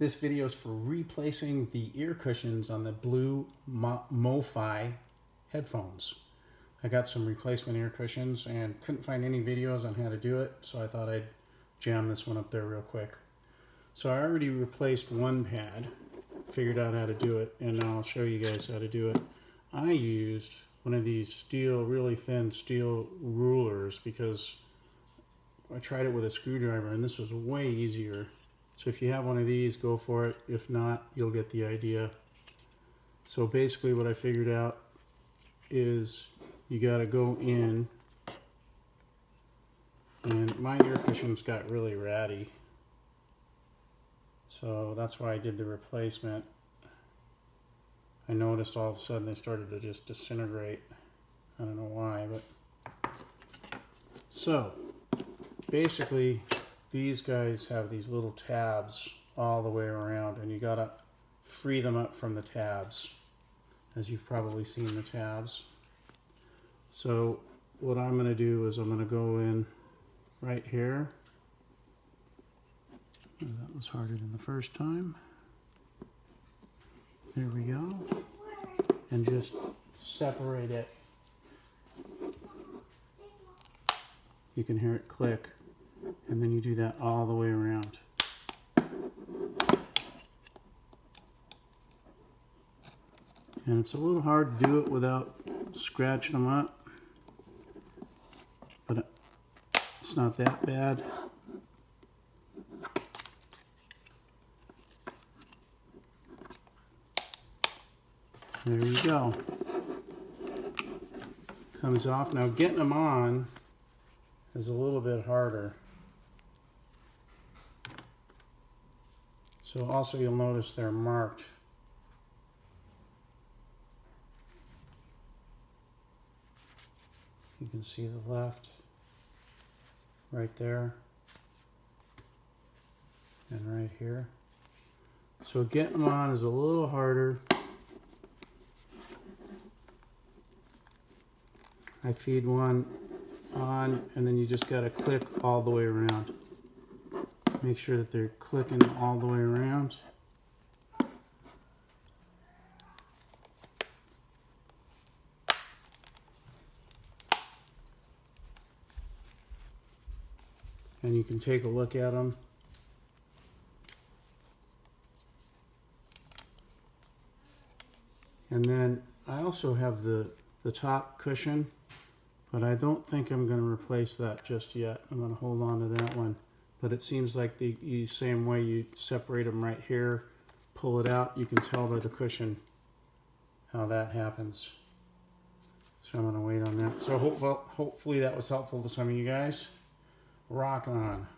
This video is for replacing the ear cushions on the blue MoFi headphones. I got some replacement ear cushions and couldn't find any videos on how to do it, so I thought I'd jam this one up there real quick. So I already replaced one pad, figured out how to do it, and now I'll show you guys how to do it. I used one of these steel, really thin steel rulers because I tried it with a screwdriver and this was way easier. So if you have one of these, go for it. If not, you'll get the idea. So basically what I figured out is you got to go in, and my ear cushions got really ratty. So that's why I did the replacement. I noticed all of a sudden they started to just disintegrate. I don't know why, but... So, basically, these guys have these little tabs all the way around, and you gotta free them up from the tabs, as you've probably seen the tabs. So, what I'm gonna do is I'm gonna go in right here. Oh, that was harder than the first time. There we go. And just separate it. You can hear it click. And then you do that all the way around. And it's a little hard to do it without scratching them up. But it's not that bad. There you go. Comes off. Now getting them on is a little bit harder. So also you'll notice they're marked. You can see the left right there and right here. So getting them on is a little harder. I feed one on, and then you just got to click all the way around. Make sure that they're clicking all the way around. And you can take a look at them. And then I also have the top cushion, but I don't think I'm going to replace that just yet. I'm going to hold on to that one. But it seems like the same way you separate them right here, pull it out, you can tell by the cushion how that happens. So I'm going to wait on that. So hopefully that was helpful to some of you guys. Rock on.